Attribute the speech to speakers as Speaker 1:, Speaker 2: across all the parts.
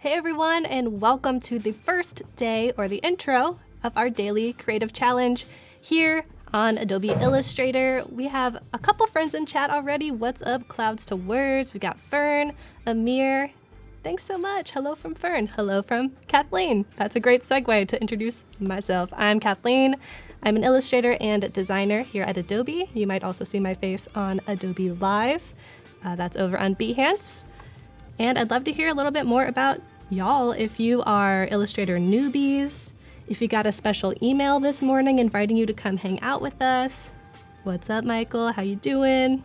Speaker 1: Hey everyone, and welcome to the first day or the intro of our daily creative challenge here on Adobe Illustrator. We have a couple friends in chat already. What's up, Clouds to Words? We got Fern, Amir. Thanks so much. Hello from Fern. Hello from Kathleen. That's a great segue to introduce myself. I'm Kathleen. I'm an illustrator and designer here at Adobe. You might also see my face on Adobe Live. That's over on Behance. And I'd love to hear a little bit more about y'all. If you are Illustrator newbies, if you got a special email this morning inviting you to come hang out with us. What's up, Michael? How you doing?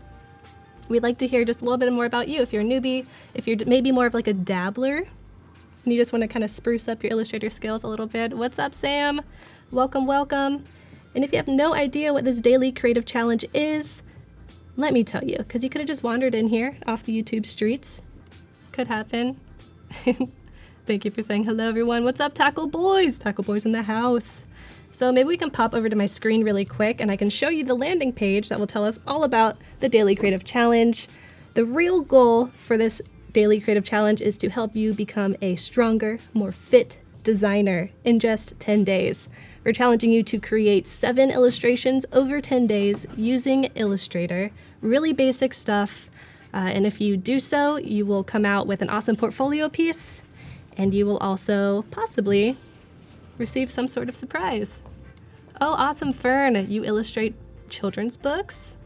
Speaker 1: We'd like to hear just a little bit more about you. If you're a newbie, if you're maybe more of like a dabbler and you just want to kind of spruce up your Illustrator skills a little bit. What's up, Sam? Welcome, welcome. And if you have no idea what this daily creative challenge is, let me tell you, because you could have just wandered in here off the YouTube streets. Could happen. Thank you for saying hello, everyone. What's up, Tackle Boys? Tackle Boys in the house. So maybe we can pop over to my screen really quick and I can show you the landing page that will tell us all about the Daily Creative Challenge. The real goal for this Daily Creative Challenge is to help you become a stronger, more fit designer in just 10 days. We're challenging you to create 7 illustrations over 10 days using Illustrator. Really basic stuff. And if you do so, you will come out with an awesome portfolio piece, and you will also possibly receive some sort of surprise. Oh, awesome, Fern. You illustrate children's books.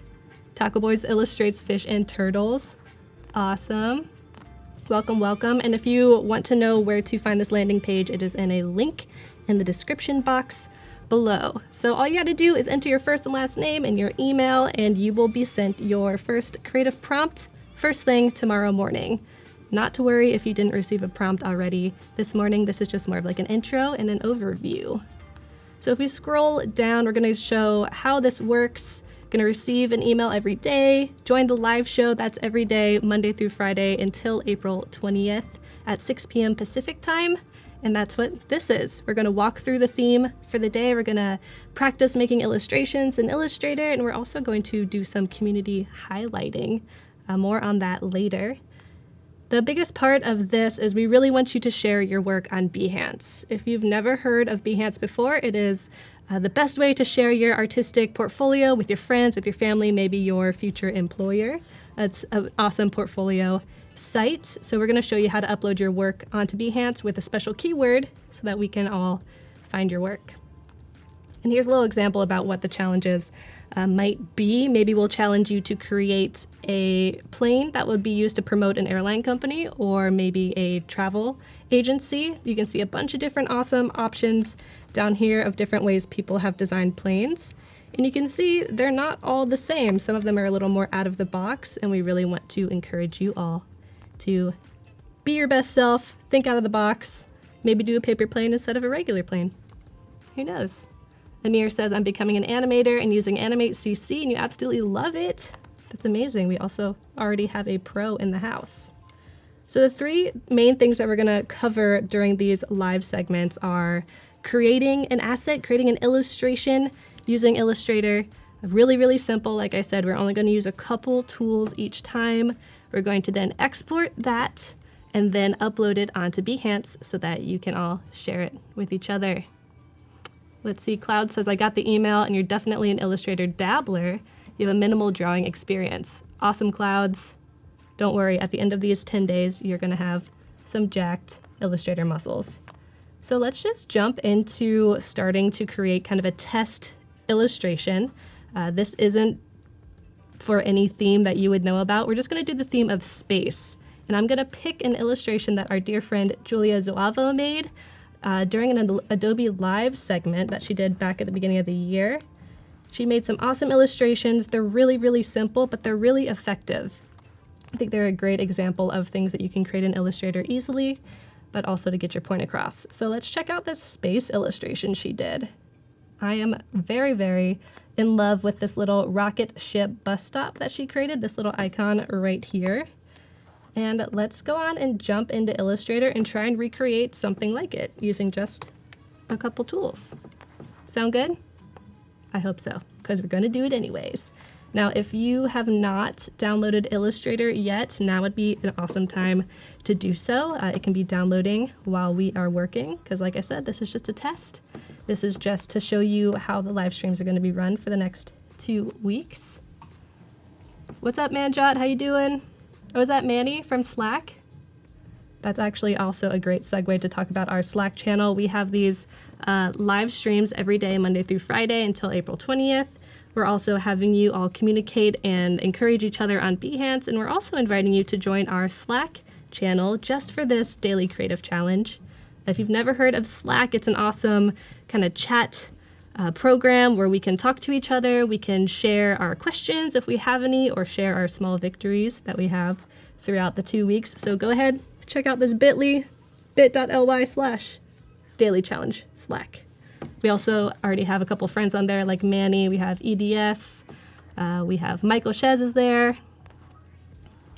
Speaker 1: Tackle Boys illustrates fish and turtles. Awesome. Welcome, welcome. And if you want to know where to find this landing page, it is in a link in the description box below. So all you got to do is enter your first and last name and your email, and you will be sent your first creative prompt first thing tomorrow morning. Not to worry if you didn't receive a prompt already this morning. This is just more of like an intro and an overview. So if we scroll down, we're going to show how this works. Going to receive an email every day. Join the live show. That's every day, Monday through Friday until April 20th at 6 p.m. Pacific time. And that's what this is. We're going to walk through the theme for the day. We're going to practice making illustrations in Illustrator, and we're also going to do some community highlighting. More on that later. The biggest part of this is we really want you to share your work on Behance. If you've never heard of Behance before, it is the best way to share your artistic portfolio with your friends, with your family, maybe your future employer. It's an awesome portfolio site. So we're going to show you how to upload your work onto Behance with a special keyword so that we can all find your work. And here's a little example about what the challenges might be. Maybe we'll challenge you to create a plane that would be used to promote an airline company or maybe a travel agency. You can see a bunch of different awesome options down here of different ways people have designed planes. And you can see they're not all the same. Some of them are a little more out of the box, and we really want to encourage you all to be your best self, think out of the box, maybe do a paper plane instead of a regular plane. Who knows? Amir says, I'm becoming an animator and using Animate CC, and you absolutely love it. That's amazing. We also already have a pro in the house. So the 3 main things that we're going to cover during these live segments are creating an asset, creating an illustration using Illustrator. Really, really simple. Like I said, we're only going to use a couple tools each time. We're going to then export that and then upload it onto Behance so that you can all share it with each other. Let's see, Cloud says, I got the email and you're definitely an Illustrator dabbler. You have a minimal drawing experience. Awesome, Clouds. Don't worry, at the end of these 10 days, you're going to have some jacked Illustrator muscles. So let's just jump into starting to create kind of a test illustration. This isn't for any theme that you would know about. We're just going to do the theme of space. And I'm going to pick an illustration that our dear friend Julia Zuavo made during an Adobe Live segment that she did back at the beginning of the year. She made some awesome illustrations. They're really, really simple, but they're really effective. I think they're a great example of things that you can create in Illustrator easily, but also to get your point across. So let's check out this space illustration she did. I am very, very in love with this little rocket ship bus stop that she created, this little icon right here. And let's go on and jump into Illustrator and try and recreate something like it using just a couple tools. Sound good? I hope so, because we're going to do it anyways. Now, if you have not downloaded Illustrator yet, now would be an awesome time to do so. It can be downloading while we are working, because like I said, this is just a test. This is just to show you how the live streams are going to be run for the next 2 weeks. What's up, Manjot? How you doing? Oh, is that Manny from Slack? That's actually also a great segue to talk about our Slack channel. We have these live streams every day, Monday through Friday until April 20th. We're also having you all communicate and encourage each other on Behance, and we're also inviting you to join our Slack channel just for this daily creative challenge. If you've never heard of Slack, it's an awesome kind of chat program where we can talk to each other, we can share our questions if we have any, or share our small victories that we have throughout the 2 weeks. So go ahead, check out this bit.ly/daily challenge Slack. We also already have a couple friends on there like Manny, we have EDS, we have Michael Shez is there.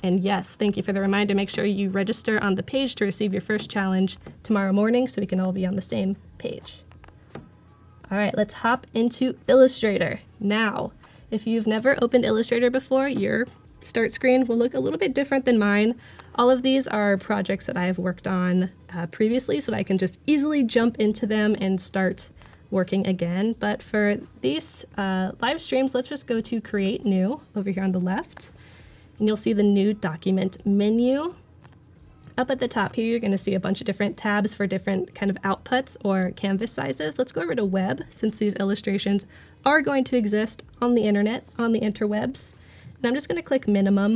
Speaker 1: And yes, thank you for the reminder. Make sure you register on the page to receive your first challenge tomorrow morning so we can all be on the same page. All right, let's hop into Illustrator. Now, if you've never opened Illustrator before, your start screen will look a little bit different than mine. All of these are projects that I have worked on previously so that I can just easily jump into them and start working again. But for these live streams, let's just go to Create New over here on the left. And you'll see the New Document menu. Up at the top here, you're going to see a bunch of different tabs for different kind of outputs or canvas sizes. Let's go over to Web, since these illustrations are going to exist on the internet, on the interwebs. And I'm just going to click Minimum.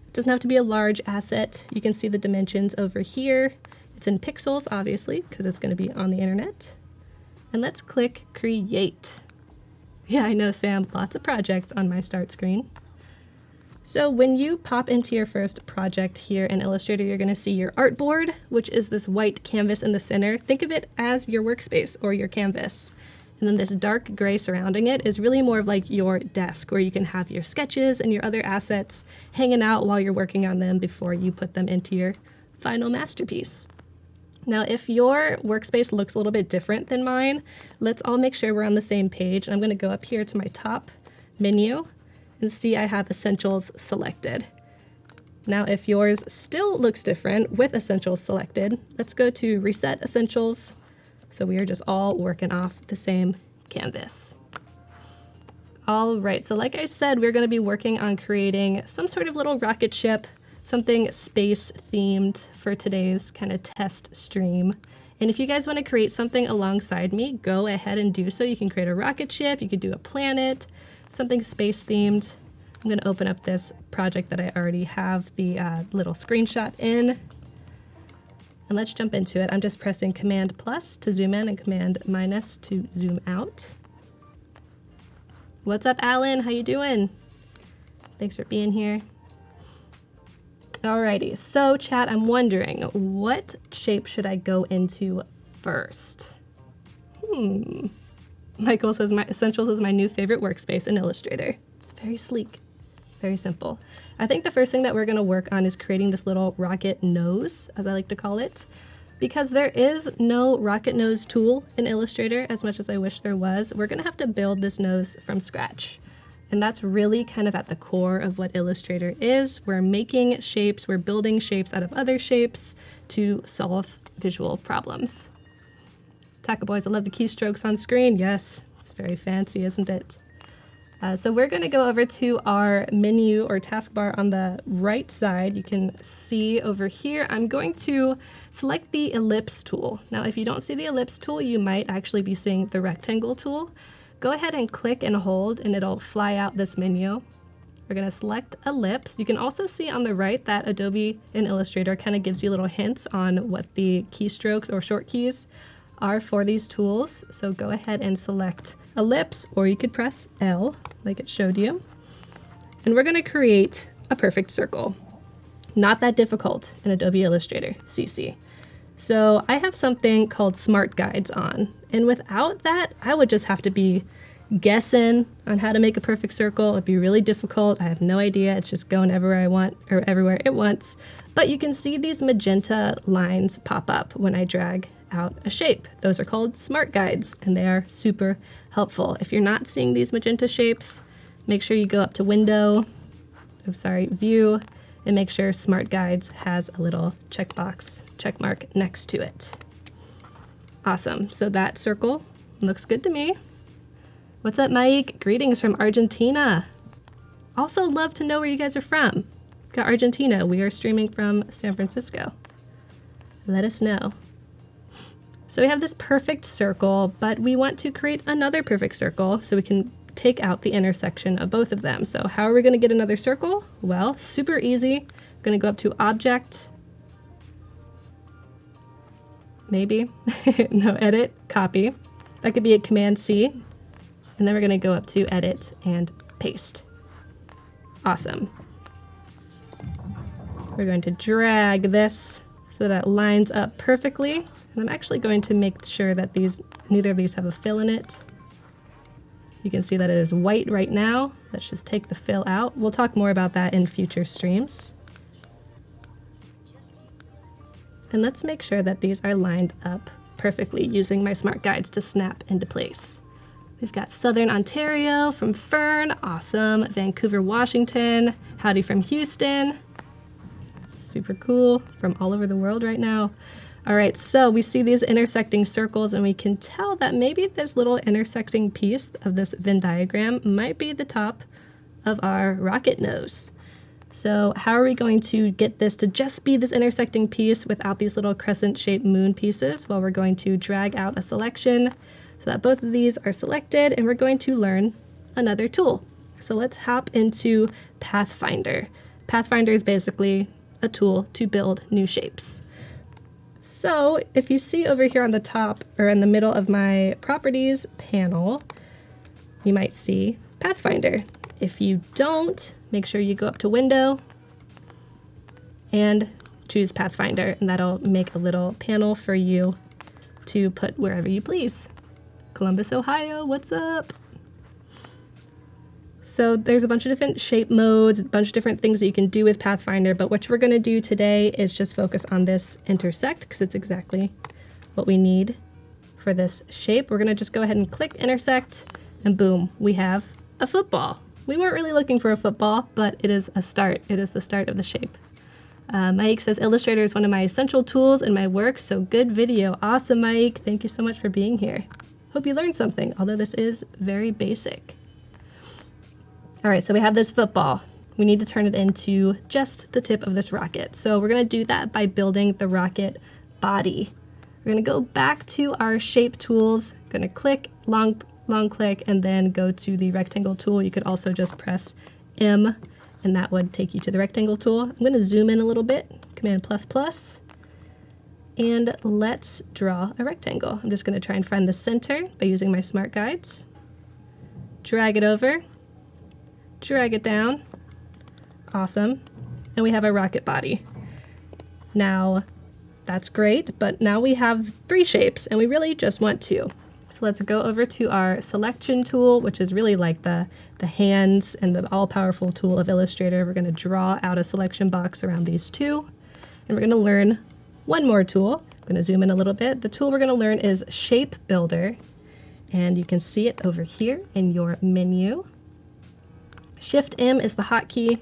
Speaker 1: It doesn't have to be a large asset. You can see the dimensions over here. It's in pixels, obviously, because it's going to be on the internet. And let's click Create. Yeah, I know, Sam, lots of projects on my start screen. So when you pop into your first project here in Illustrator, you're going to see your artboard, which is this white canvas in the center. Think of it as your workspace or your canvas. And then this dark gray surrounding it is really more of like your desk, where you can have your sketches and your other assets hanging out while you're working on them before you put them into your final masterpiece. Now, if your workspace looks a little bit different than mine, let's all make sure we're on the same page. And I'm going to go up here to my top menu and see I have Essentials selected. Now, if yours still looks different with Essentials selected, let's go to Reset Essentials. So we are just all working off the same canvas. All right, so like I said, we're going to be working on creating some sort of little rocket ship, something space themed for today's kind of test stream. And if you guys want to create something alongside me, go ahead and do so. You can create a rocket ship, you could do a planet, something space themed. I'm going to open up this project that I already have the little screenshot in. And let's jump into it. I'm just pressing Command plus to zoom in and Command minus to zoom out. What's up, Alan? How you doing? Thanks for being here. Alrighty, so chat, I'm wondering, what shape should I go into first? Michael says my Essentials is my new favorite workspace in Illustrator. It's very sleek, very simple. I think the first thing that we're going to work on is creating this little rocket nose, as I like to call it, because there is no rocket nose tool in Illustrator, as much as I wish there was. We're going to have to build this nose from scratch. And that's really kind of at the core of what Illustrator is. We're making shapes, we're building shapes out of other shapes to solve visual problems. Taco Boys, I love the keystrokes on screen. Yes, it's very fancy, isn't it? So we're going to go over to our menu or taskbar on the right side. You can see over here, I'm going to select the ellipse tool. Now, if you don't see the ellipse tool, you might actually be seeing the rectangle tool. Go ahead and click and hold, and it'll fly out this menu. We're going to select ellipse. You can also see on the right that Adobe in Illustrator kind of gives you little hints on what the keystrokes or short keys are for these tools. So go ahead and select ellipse, or you could press L like it showed you. And we're going to create a perfect circle. Not that difficult in Adobe Illustrator CC. So I have something called Smart Guides on, and without that, I would just have to be guessing on how to make a perfect circle. It'd be really difficult. I have no idea. It's just going everywhere I want or everywhere it wants. But you can see these magenta lines pop up when I drag out a shape. Those are called Smart Guides, and they are super helpful. If you're not seeing these magenta shapes, Make sure you go up to Window, View, and make sure Smart Guides has a little check mark next to it. Awesome, so that circle looks good to me. What's up, Mike? Greetings from Argentina. Also love to know where you guys are from. Got Argentina, we are streaming from San Francisco. Let us know. So we have this perfect circle, but we want to create another perfect circle so we can take out the intersection of both of them. So how are we going to get another circle? Well, super easy. I'm going to go up to Object, maybe, no, Edit, Copy. That could be a Command C. And then we're going to go up to Edit and Paste. Awesome. We're going to drag this so that it lines up perfectly. And I'm actually going to make sure that neither of these have a fill in it. You can see that it is white right now. Let's just take the fill out. We'll talk more about that in future streams. And let's make sure that these are lined up perfectly using my Smart Guides to snap into place. We've got Southern Ontario from Fern, awesome. Vancouver, Washington, howdy from Houston. Super cool, from all over the world right now. All right, so we see these intersecting circles and we can tell that maybe this little intersecting piece of this Venn diagram might be the top of our rocket nose. So how are we going to get this to just be this intersecting piece without these little crescent-shaped moon pieces? Well, we're going to drag out a selection so that both of these are selected, and we're going to learn another tool. So let's hop into Pathfinder. Pathfinder is basically a tool to build new shapes. So if you see over here on the top or in the middle of my properties panel, you might see Pathfinder. If you don't, make sure you go up to Window and choose Pathfinder, and that'll make a little panel for you to put wherever you please. Columbus, Ohio, what's up? So there's a bunch of different shape modes, a bunch of different things that you can do with Pathfinder, but what we're going to do today is just focus on this intersect because it's exactly what we need for this shape. We're going to just go ahead and click intersect, and boom, we have a football. We weren't really looking for a football, but it is a start. It is the start of the shape. Mike says Illustrator is one of my essential tools in my work, so good video. Awesome, Mike. Thank you so much for being here. Hope you learned something, although this is very basic. All right, so we have this football. We need to turn it into just the tip of this rocket. So we're going to do that by building the rocket body. We're going to go back to our shape tools. Going to click, long click, and then go to the rectangle tool. You could also just press M, and that would take you to the rectangle tool. I'm going to zoom in a little bit, Command++, and let's draw a rectangle. I'm just going to try and find the center by using my Smart Guides. Drag it over. Drag it down. Awesome. And we have a rocket body. Now, that's great, but now we have 3 shapes, and we really just want 2. So let's go over to our selection tool, which is really like the hands and the all-powerful tool of Illustrator. We're going to draw out a selection box around these 2, and we're going to learn one more tool. I'm going to zoom in a little bit. The tool we're going to learn is Shape Builder, and you can see it over here in your menu. Shift-M is the hotkey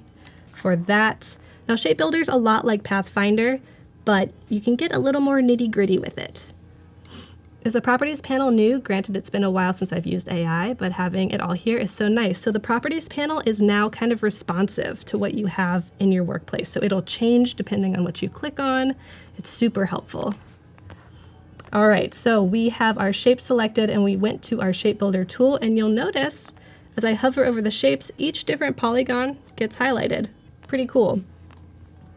Speaker 1: for that. Now, Shape Builder is a lot like Pathfinder, but you can get a little more nitty-gritty with it. Is the Properties panel new? Granted, it's been a while since I've used AI, but having it all here is so nice. So the Properties panel is now kind of responsive to what you have in your workplace. So it'll change depending on what you click on. It's super helpful. All right, so we have our shape selected, and we went to our Shape Builder tool, and you'll notice as I hover over the shapes, each different polygon gets highlighted. Pretty cool.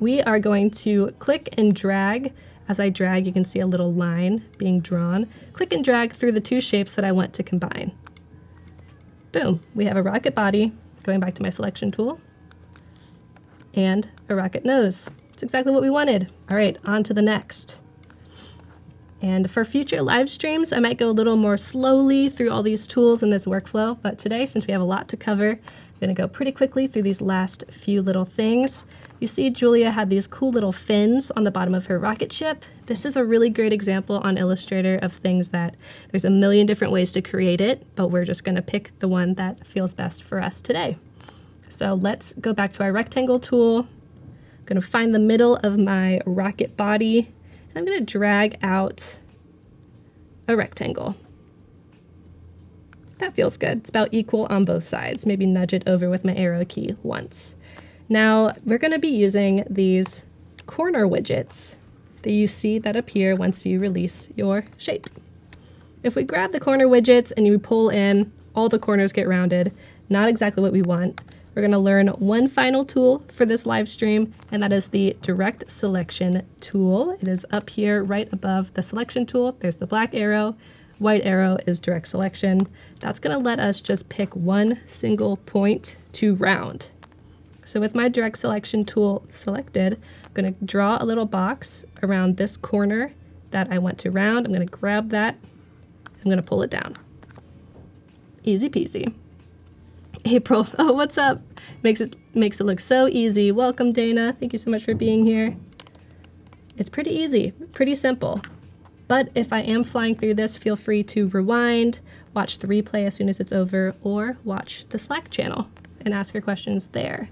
Speaker 1: We are going to click and drag. As I drag, you can see a little line being drawn. Click and drag through the 2 shapes that I want to combine. Boom, we have a rocket body, going back to my selection tool, and a rocket nose. It's exactly what we wanted. All right, on to the next. And for future live streams, I might go a little more slowly through all these tools in this workflow, but today, since we have a lot to cover, I'm gonna go pretty quickly through these last few little things. You see Julia had these cool little fins on the bottom of her rocket ship. This is a really great example on Illustrator of things that there's a million different ways to create it, but we're just gonna pick the one that feels best for us today. So let's go back to our rectangle tool. I'm gonna find the middle of my rocket body, and I'm gonna drag out a rectangle. That feels good. It's about equal on both sides. Maybe nudge it over with my arrow key once. Now we're going to be using these corner widgets that you see that appear once you release your shape. If we grab the corner widgets and you pull in, all the corners get rounded. Not exactly what we want. We're going to learn one final tool for this live stream, and that is the direct selection tool. It is up here right above the selection tool. There's the black arrow. White arrow is direct selection. That's going to let us just pick one single point to round. So with my direct selection tool selected, I'm going to draw a little box around this corner that I want to round. I'm going to grab that. I'm going to pull it down. Easy peasy. April, oh, what's up? Makes it look so easy. Welcome, Dana. Thank you so much for being here. It's pretty easy, pretty simple. But if I am flying through this, feel free to rewind, watch the replay as soon as it's over, or watch the Slack channel and ask your questions there.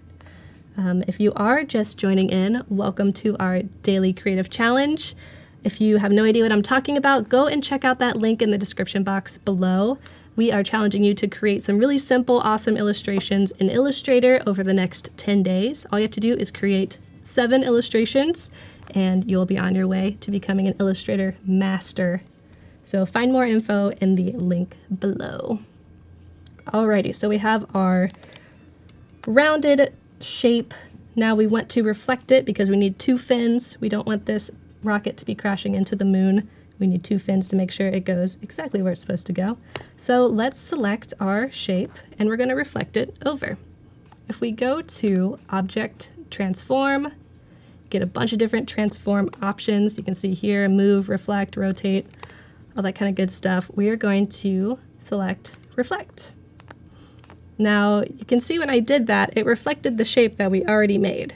Speaker 1: If you are just joining in, welcome to our daily creative challenge. If you have no idea what I'm talking about, go and check out that link in the description box below. We are challenging you to create some really simple, awesome illustrations in Illustrator over the next 10 days. All you have to do is create 7 illustrations, and you'll be on your way to becoming an Illustrator master. So find more info in the link below. Alrighty, so we have our rounded shape. Now we want to reflect it because we need 2 fins. We don't want this rocket to be crashing into the moon. We need 2 fins to make sure it goes exactly where it's supposed to go. So let's select our shape and we're going to reflect it over. If we go to Object Transform, get a bunch of different transform options. You can see here, move, reflect, rotate, all that kind of good stuff. We are going to select Reflect. Now, you can see when I did that, it reflected the shape that we already made,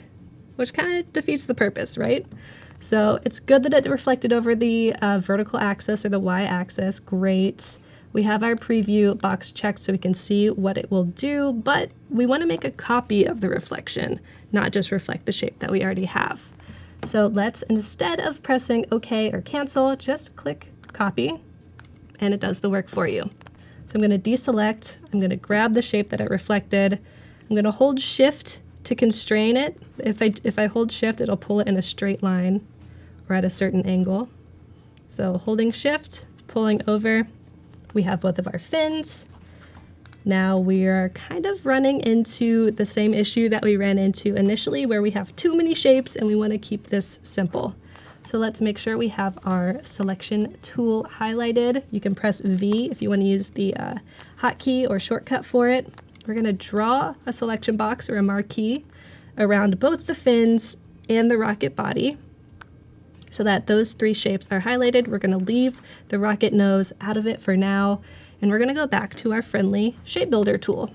Speaker 1: which kind of defeats the purpose, right? So it's good that it reflected over the vertical axis or the y-axis. Great. We have our preview box checked so we can see what it will do, but we want to make a copy of the reflection, not just reflect the shape that we already have. So let's, instead of pressing OK or cancel, just click copy, and it does the work for you. So I'm going to deselect, I'm going to grab the shape that it reflected, I'm going to hold shift to constrain it. If I hold shift, it'll pull it in a straight line or at a certain angle. So holding shift, pulling over, we have both of our fins. Now we are kind of running into the same issue that we ran into initially where we have too many shapes and we want to keep this simple. So let's make sure we have our selection tool highlighted. You can press V if you want to use the hotkey or shortcut for it. We're going to draw a selection box or a marquee around both the fins and the rocket body so that those 3 shapes are highlighted. We're going to leave the rocket nose out of it for now, and we're going to go back to our friendly shape builder tool.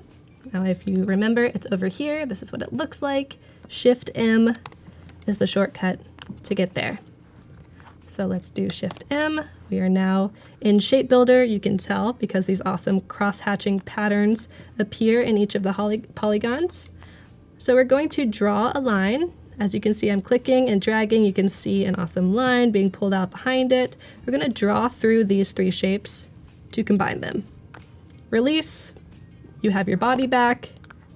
Speaker 1: Now, if you remember, it's over here. This is what it looks like. Shift M is the shortcut to get there. So let's do Shift M. We are now in Shape Builder. You can tell because these awesome cross-hatching patterns appear in each of the polygons. So we're going to draw a line. As you can see, I'm clicking and dragging. You can see an awesome line being pulled out behind it. We're going to draw through these 3 shapes to combine them. Release. You have your body back,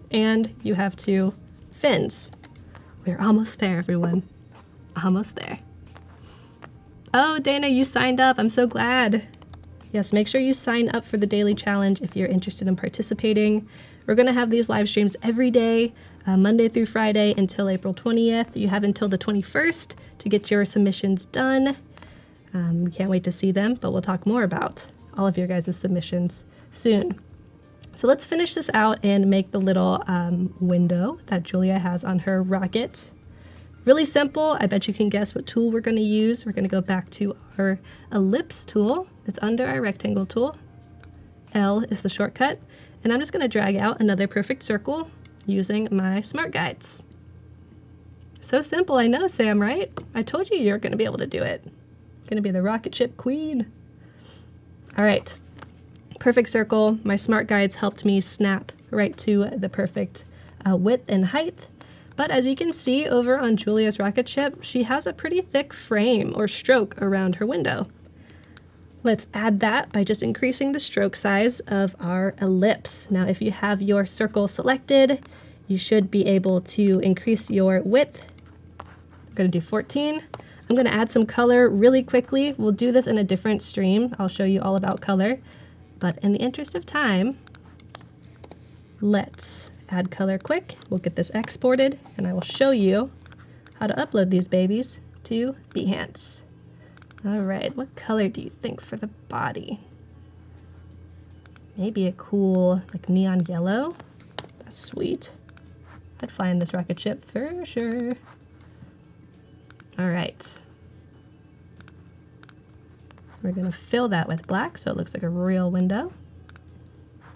Speaker 1: and you have 2 fins. We're almost there, everyone. Almost there. Oh, Dana, you signed up. I'm so glad. Yes, make sure you sign up for the daily challenge if you're interested in participating. We're going to have these live streams every day, Monday through Friday until April 20th. You have until the 21st to get your submissions done. Can't wait to see them, but we'll talk more about all of your guys' submissions soon. So let's finish this out and make the little window that Julia has on her rocket. Really simple. I bet you can guess what tool we're going to use. We're going to go back to our ellipse tool. It's under our rectangle tool. L is the shortcut. And I'm just going to drag out another perfect circle using my smart guides. So simple, I know, Sam, right? I told you you're going to be able to do it. Going to be the rocket ship queen. All right, perfect circle. My smart guides helped me snap right to the perfect width and height. But as you can see over on Julia's rocket ship, she has a pretty thick frame or stroke around her window. Let's add that by just increasing the stroke size of our ellipse. Now, if you have your circle selected, you should be able to increase your width. I'm going to do 14. I'm going to add some color really quickly. We'll do this in a different stream. I'll show you all about color. But in the interest of time, let's add color quick. We'll get this exported, and I will show you how to upload these babies to Behance. All right, what color do you think for the body? Maybe a cool, like neon yellow. That's sweet. I'd fly in this rocket ship for sure. All right. We're gonna fill that with black so it looks like a real window.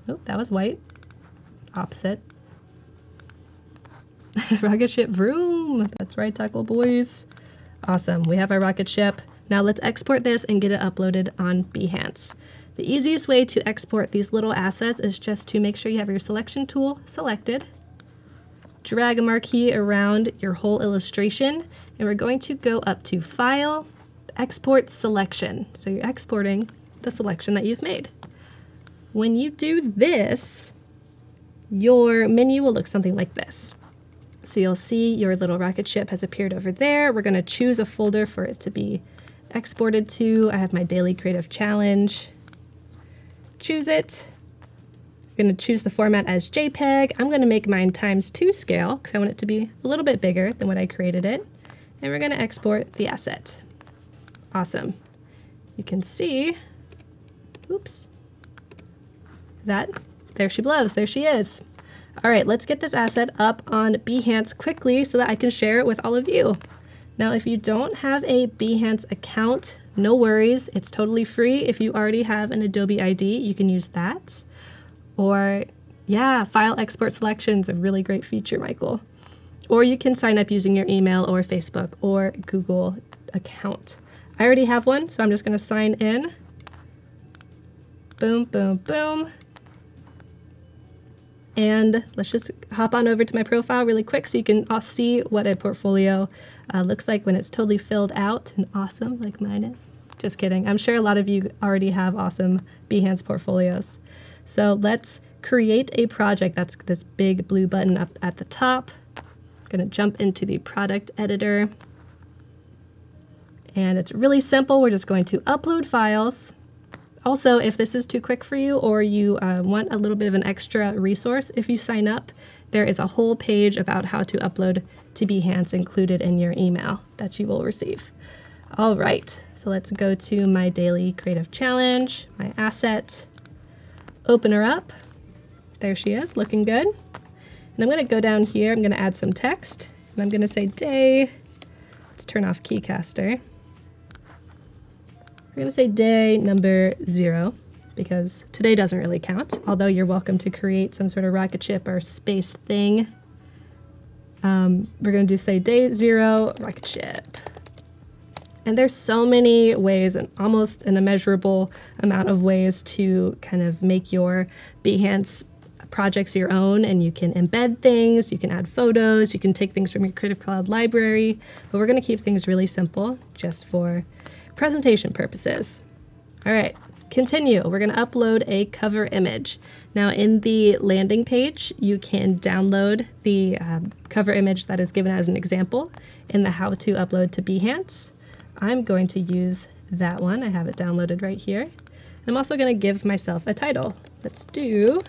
Speaker 1: Oh, that was white. Opposite. Rocket ship vroom. That's right, Tackle Boys. Awesome, we have our rocket ship. Now let's export this and get it uploaded on Behance. The easiest way to export these little assets is just to make sure you have your selection tool selected. Drag a marquee around your whole illustration, and we're going to go up to File, Export Selection. So you're exporting the selection that you've made. When you do this, your menu will look something like this. So you'll see your little rocket ship has appeared over there. We're going to choose a folder for it to be exported to. I have my daily creative challenge. Choose it. I'm going to choose the format as JPEG. I'm going to make mine ×2 scale because I want it to be a little bit bigger than what I created it. And we're going to export the asset. Awesome. You can see, oops, that there she blows. There she is. All right, let's get this asset up on Behance quickly so that I can share it with all of you. Now, if you don't have a Behance account, no worries. It's totally free. If you already have an Adobe ID, you can use that. Or, yeah, file export selections, a really great feature, Michael. Or you can sign up using your email or Facebook or Google account. I already have one, so I'm just going to sign in. Boom, boom, boom. And let's just hop on over to my profile really quick so you can see what a portfolio looks like when it's totally filled out and awesome like mine is. Just kidding. I'm sure a lot of you already have awesome Behance portfolios. So let's create a project. That's this big blue button up at the top. I'm going to jump into the product editor. And it's really simple. We're just going to upload files. Also, if this is too quick for you or you want a little bit of an extra resource, if you sign up, there is a whole page about how to upload to Behance included in your email that you will receive. All right, so let's go to my daily creative challenge, my asset, open her up. There she is, looking good. And I'm gonna go down here, I'm gonna add some text, and I'm gonna say day. Let's turn off Keycaster. We're going to say day number 0 because today doesn't really count, although you're welcome to create some sort of rocket ship or space thing. We're going to say day 0 rocket ship. And there's so many ways and almost an immeasurable amount of ways to kind of make your Behance projects your own, and you can embed things, you can add photos, you can take things from your Creative Cloud library, but we're going to keep things really simple just for presentation purposes. All right, continue. We're going to upload a cover image. Now in the landing page, you can download the cover image that is given as an example in the how to upload to Behance. I'm going to use that one. I have it downloaded right here. I'm also going to give myself a title. Let's do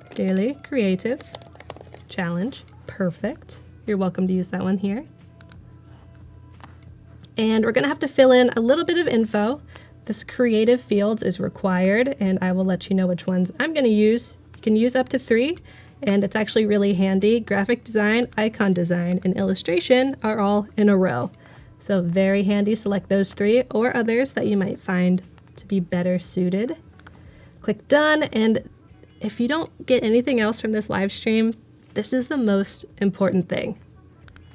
Speaker 1: Daily Creative Challenge. Perfect. You're welcome to use that one here. And we're going to have to fill in a little bit of info. This creative fields is required, and I will let you know which ones I'm going to use. You can use up to 3, and it's actually really handy. Graphic design, icon design, and illustration are all in a row. So very handy. Select those 3 or others that you might find to be better suited. Click done, and if you don't get anything else from this live stream, this is the most important thing.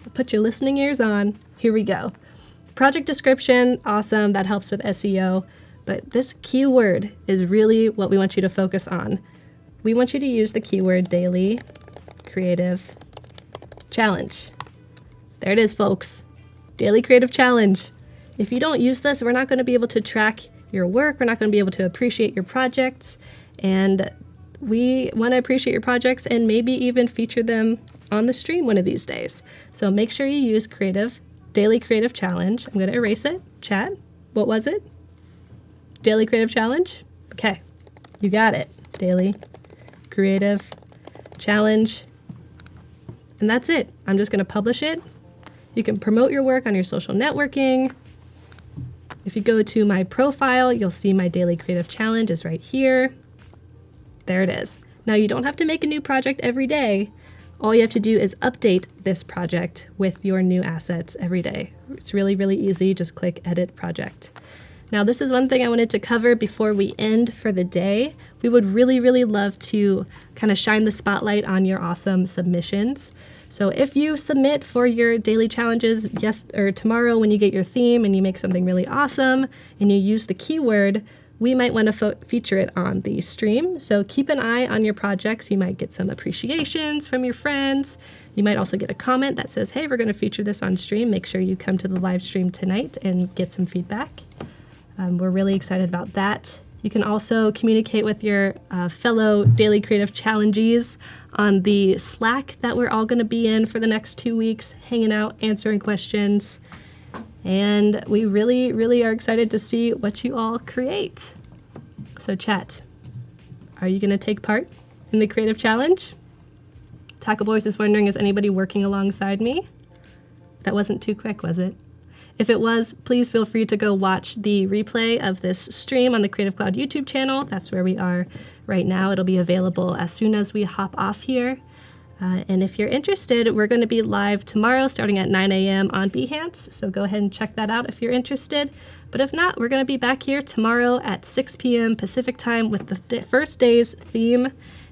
Speaker 1: So put your listening ears on. Here we go. Project description, awesome, that helps with SEO, but this keyword is really what we want you to focus on. We want you to use the keyword Daily Creative Challenge. There it is, folks. Daily Creative Challenge. If you don't use this, we're not going to be able to track your work. We're not going to be able to appreciate your projects. And we want to appreciate your projects and maybe even feature them on the stream one of these days. So make sure you use Daily Creative Challenge. I'm going to erase it. Chat. What was it? Daily Creative Challenge? Okay. You got it. Daily Creative Challenge. And that's it. I'm just going to publish it. You can promote your work on your social networking. If you go to my profile, you'll see my Daily Creative Challenge is right here. There it is. Now you don't have to make a new project every day. All you have to do is update this project with your new assets every day. It's really, really easy. Just click Edit Project. Now this is one thing I wanted to cover before we end for the day. We would really, really love to kind of shine the spotlight on your awesome submissions. So if you submit for your daily challenges tomorrow when you get your theme and you make something really awesome and you use the keyword, we might want to feature it on the stream. So keep an eye on your projects. You might get some appreciations from your friends. You might also get a comment that says, hey, we're going to feature this on stream. Make sure you come to the live stream tonight and get some feedback. We're really excited about that. You can also communicate with your fellow Daily Creative Challengees on the Slack that we're all going to be in for the next 2 weeks, hanging out, answering questions. And we really, really are excited to see what you all create. So chat, are you going to take part in the Creative Challenge? Taco Boys is wondering, is anybody working alongside me? That wasn't too quick, was it? If it was, please feel free to go watch the replay of this stream on the Creative Cloud YouTube channel. That's where we are right now. It'll be available as soon as we hop off here. And if you're interested, we're going to be live tomorrow starting at 9 a.m. on Behance. So go ahead and check that out if you're interested. But if not, we're going to be back here tomorrow at 6 p.m. Pacific time with the first day's theme.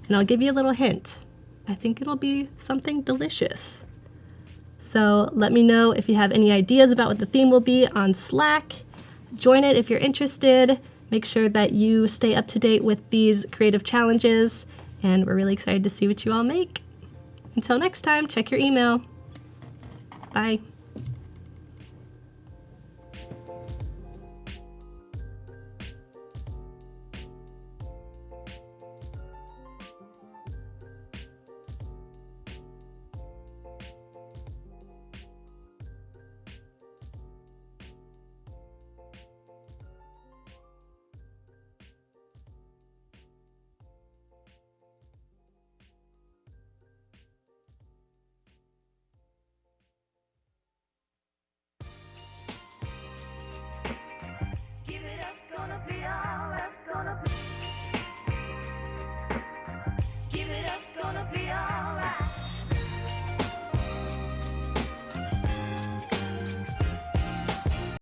Speaker 1: And I'll give you a little hint. I think it'll be something delicious. So let me know if you have any ideas about what the theme will be on Slack. Join it if you're interested. Make sure that you stay up to date with these creative challenges. And we're really excited to see what you all make. Until next time, check your email. Bye.